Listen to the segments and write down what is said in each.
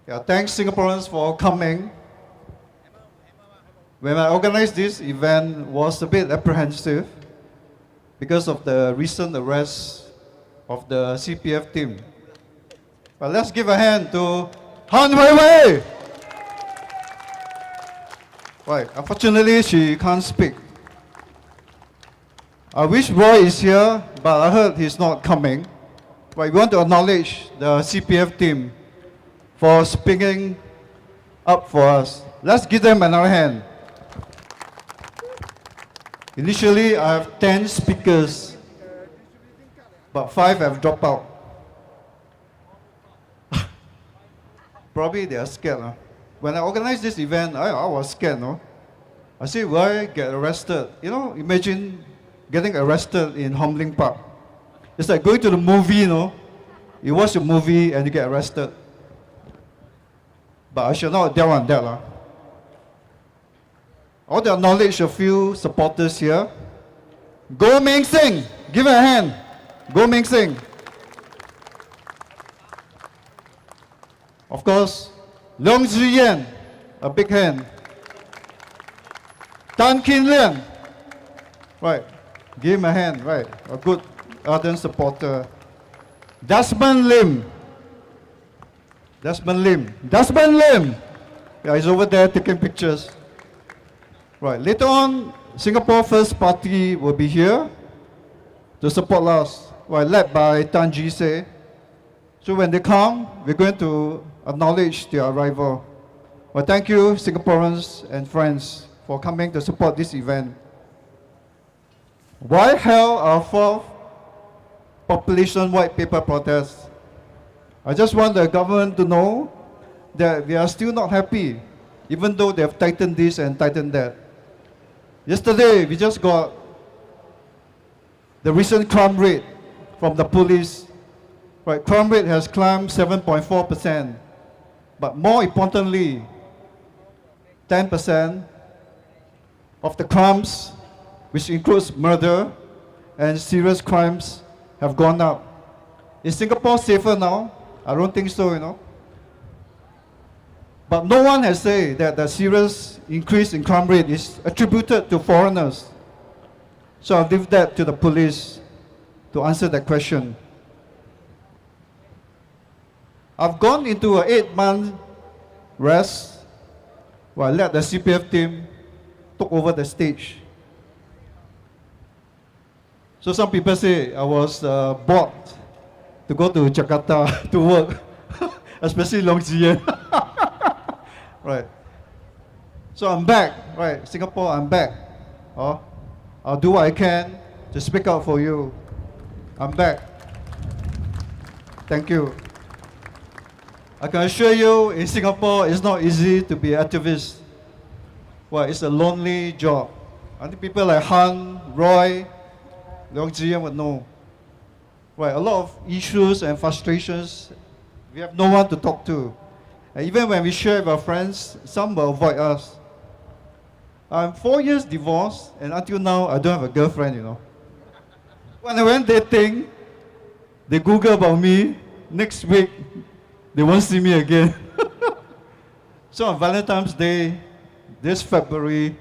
Yeah, thanks Singaporeans for coming. When I organized this event, was a bit apprehensive because of the recent arrest of the CPF team. But let's give a hand to Han Weiwei. Right, unfortunately she can't speak. I wish Roy is here, but I heard he's not coming. Right, we want to acknowledge the CPF team for speaking up for us. Let's give them another hand. Initially, I have 10 speakers, but 5 have dropped out. Probably they are scared. Huh? When I organized this event, I was scared. No? I said, will I get arrested? You know, imagine getting arrested in Hong Lim Park. It's like going to the movie, you know. You watch a movie and you get arrested. But I shall not dwell on that. Huh? I want to acknowledge a few supporters here. Go Meng Sing, give him a hand. Go Meng Sing. Of course, Leong Ziyan, a big hand. Tan Kin Liang, right, give him a hand, right, a good ardent supporter. Desmond Lim. Yeah, he's over there taking pictures. Right, later on, Singapore First Party will be here to support us, right, led by Tan Ji Se. So when they come, we're going to acknowledge their arrival. Well, thank you, Singaporeans and friends, for coming to support this event. Why held our fourth population white paper protest? I just want the government to know that we are still not happy, even though they have tightened this and tightened that. Yesterday, we just got the recent crime rate from the police. Right, crime rate has climbed 7.4%. But more importantly, 10% of the crimes, which includes murder and serious crimes, have gone up. Is Singapore safer now? I don't think so, you know. But no one has said that the serious increase in crime rate is attributed to foreigners. So I'll leave that to the police to answer that question. I've gone into an 8-month rest while I let the CPF team took over the stage. So some people say I was bored to go to Jakarta to work, especially Leong Ziyan. Right. So I'm back, right? Singapore, I'm back. Oh, I'll do what I can to speak out for you. I'm back. Thank you. I can assure you, in Singapore, it's not easy to be an activist. Well, it's a lonely job. I think people like Han, Roy, Leong Ziyan would know. Right, a lot of issues and frustrations, we have no one to talk to. And even when we share with our friends, some will avoid us. I'm 4 years divorced, and until now, I don't have a girlfriend, you know. When I went dating, they Google about me. Next week, they won't see me again. So on Valentine's Day, this February,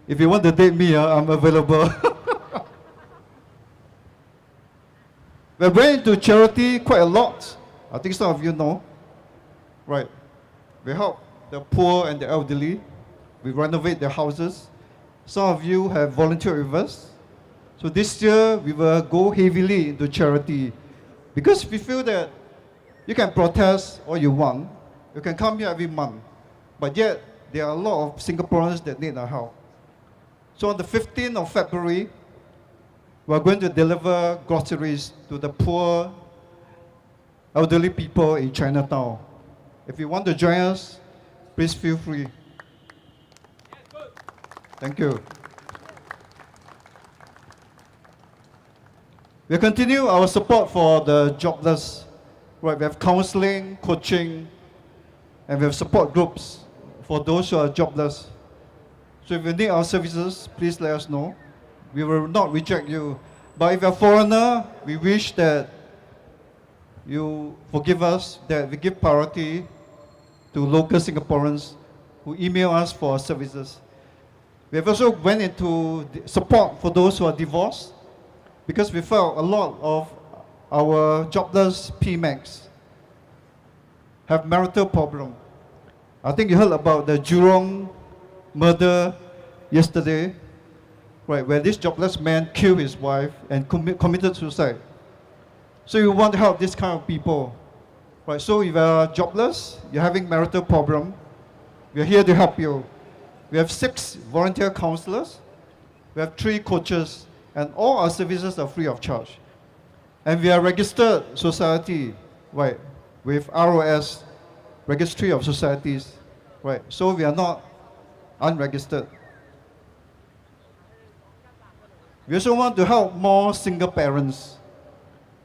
if you want to date me, I'm available. We're going into charity quite a lot. I think some of you know. Right. We help the poor and the elderly. We renovate their houses. Some of you have volunteered with us. So this year, we will go heavily into charity because we feel that you can protest all you want. You can come here every month. But yet, there are a lot of Singaporeans that need our help. So on the 15th of February, we're going to deliver groceries to the poor, elderly people in Chinatown. If you want to join us, please feel free. Thank you. We continue our support for the jobless. Right, we have counseling, coaching, and we have support groups for those who are jobless. So if you need our services, please let us know. We will not reject you. But if you're a foreigner, we wish that you forgive us, that we give priority to local Singaporeans who email us for services. We have also went into support for those who are divorced because we felt a lot of our jobless PMAX have marital problem. I think you heard about the Jurong murder yesterday, right, where this jobless man killed his wife and committed suicide. So you want to help this kind of people, right? So if you are jobless, you're having marital problem, we are here to help you. We have 6 volunteer counselors, we have 3 coaches, and all our services are free of charge. And we are registered society, right, with ROS, Registry of Societies, right? So we are not unregistered. We also want to help more single parents,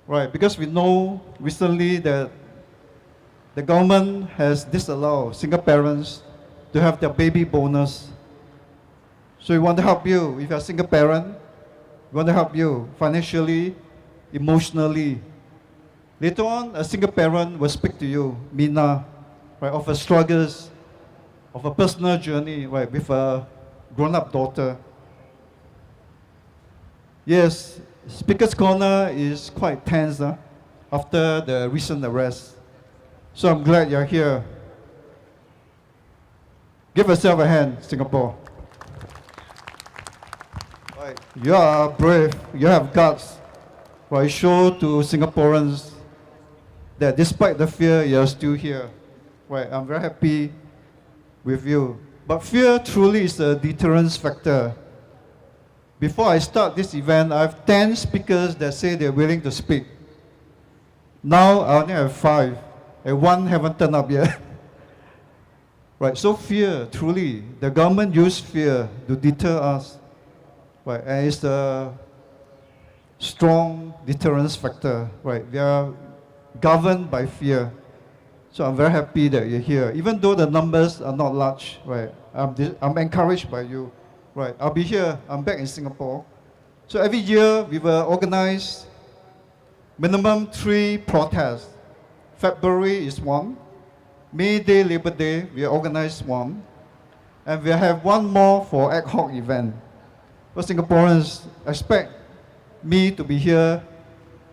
right? Because we know recently that the government has disallowed single parents to have their baby bonus. So we want to help you. If you're a single parent, we want to help you financially, emotionally. Later on, a single parent will speak to you, Mina, right, of her struggles, of a personal journey, right, with a grown-up daughter. Yes, Speaker's Corner is quite tense after the recent arrest. So I'm glad you're here. Give yourself a hand, Singapore. Right. You are brave, you have guts. Right. Show to Singaporeans that despite the fear, you're still here. Right. I'm very happy with you. But fear truly is a deterrence factor. Before I start this event, I have 10 speakers that say they're willing to speak. Now I only have 5, and 1 haven't turned up yet. Right, so fear, truly, the government used fear to deter us. Right, and it's a strong deterrence factor. Right, we are governed by fear. So I'm very happy that you're here. Even though the numbers are not large, right, I'm encouraged by you. Right, I'll be here, I'm back in Singapore. So every year we will organize minimum 3 protests. February is 1. May Day, Labor Day, we organize 1. And we have 1 more for ad hoc event. But Singaporeans expect me to be here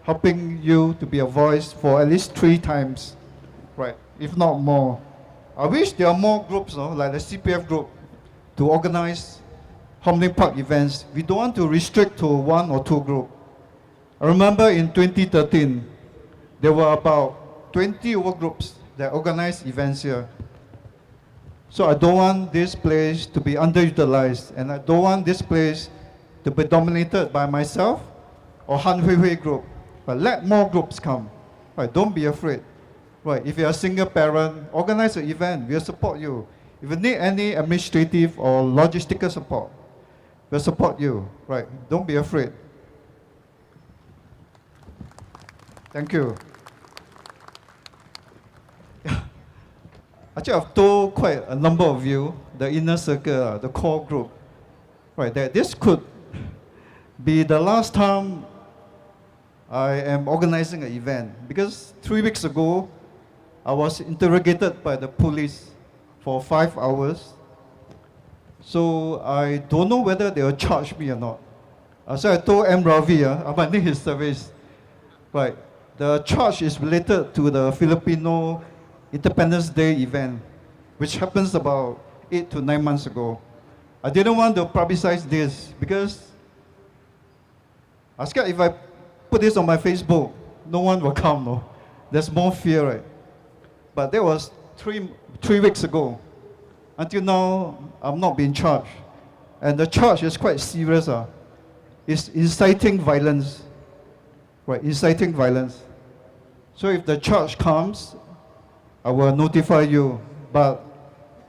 helping you to be a voice for at least 3 times, right, if not more. I wish there are more groups, like the CPF group, to organize Hong Lim Park events. We don't want to restrict to 1 or 2 groups. I remember in 2013, there were about 20 over groups that organized events here. So I don't want this place to be underutilized, and I don't want this place to be dominated by myself or Han Hui Hui group. But let more groups come. Right, don't be afraid. Right, if you're a single parent, organize an event, we'll support you. If you need any administrative or logistical support, we'll support you. Right, don't be afraid. Thank you. Actually, I've told quite a number of you, the inner circle, the core group, right, that this could be the last time I am organizing an event. Because 3 weeks ago, I was interrogated by the police for 5 hours. So I don't know whether they will charge me or not. So I told M. Ravi, I might need his service. Right, the charge is related to the Filipino Independence Day event, which happens about 8 to 9 months ago. I didn't want to publicize this because I was scared if I put this on my Facebook, no one will come. No? There's more fear, right? But that was three weeks ago. Until now, I'm not being charged. And the charge is quite serious. It's inciting violence. Right, inciting violence. So if the charge comes, I will notify you, but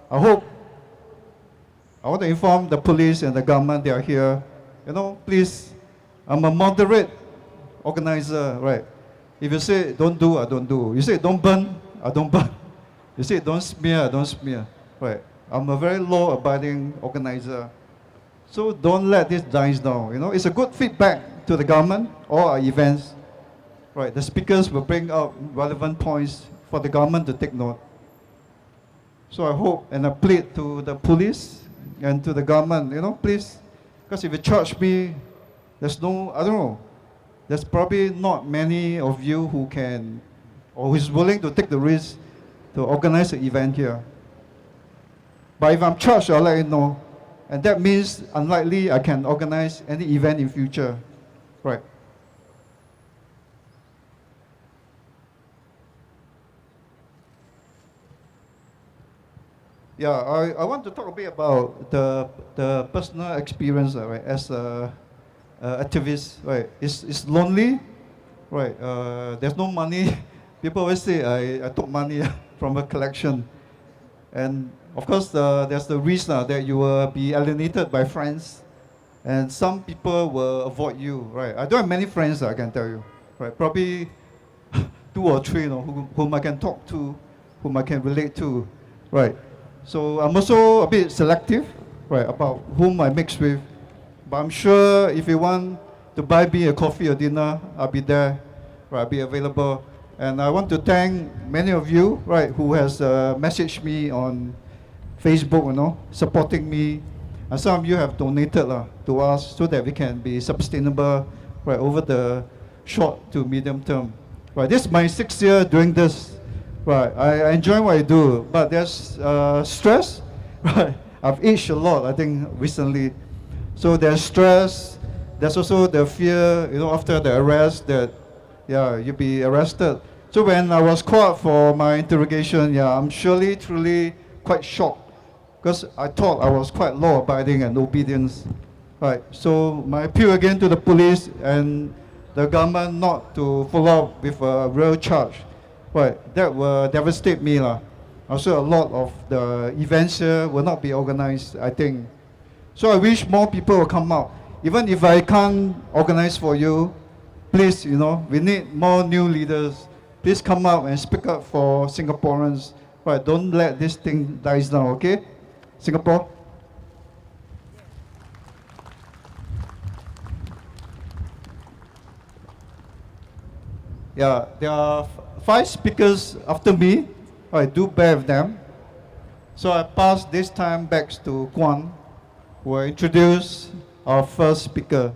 I want to inform the police and the government they are here. Please, I'm a moderate organizer, right? If you say don't do, I don't do. You say don't burn, I don't burn. You say don't smear, I don't smear, right? I'm a very law-abiding organizer. So don't let this die down. It's a good feedback to the government, all our events. Right, the speakers will bring out relevant points for the government to take note. So I hope and I plead to the police and to the government, please, because if you charge me, there's no, I don't know, there's probably not many of you who can or who is willing to take the risk to organize an event here. But if I'm charged, I'll let you know. And that means unlikely I can organize any event in future. Right. Yeah, I want to talk a bit about the personal experience, right, as a activist, right. It's lonely, right. There's no money. People always say I took money from a collection. And of course, there's the risk that you will be alienated by friends, and some people will avoid you, right? I don't have many friends, I can tell you, right? Probably two or three, whom I can talk to, whom I can relate to, right? So I'm also a bit selective, right, about whom I mix with. But I'm sure if you want to buy me a coffee or dinner, I'll be there, right? I'll be available. And I want to thank many of you, right, who has messaged me on Facebook, supporting me. And some of you have donated to us so that we can be sustainable, right, over the short to medium term. Right, this is my 6th year doing this. Right, I enjoy what I do, but there's stress. Right, I've aged a lot, I think, recently. So there's stress. There's also the fear, after the arrest that, you'll be arrested. So when I was called for my interrogation, I'm truly quite shocked, because I thought I was quite law-abiding and obedience. Right. So my appeal again to the police and the government not to follow up with a real charge. Right. That will devastate me. Also, a lot of the events here will not be organized, I think. So I wish more people will come out. Even if I can't organize for you, please, we need more new leaders. Please come out and speak up for Singaporeans. Right, don't let this thing die down, okay? Singapore? Yeah, there are 5 speakers after me. I do bear with them. So I pass this time back to Kwan, who will introduce our first speaker.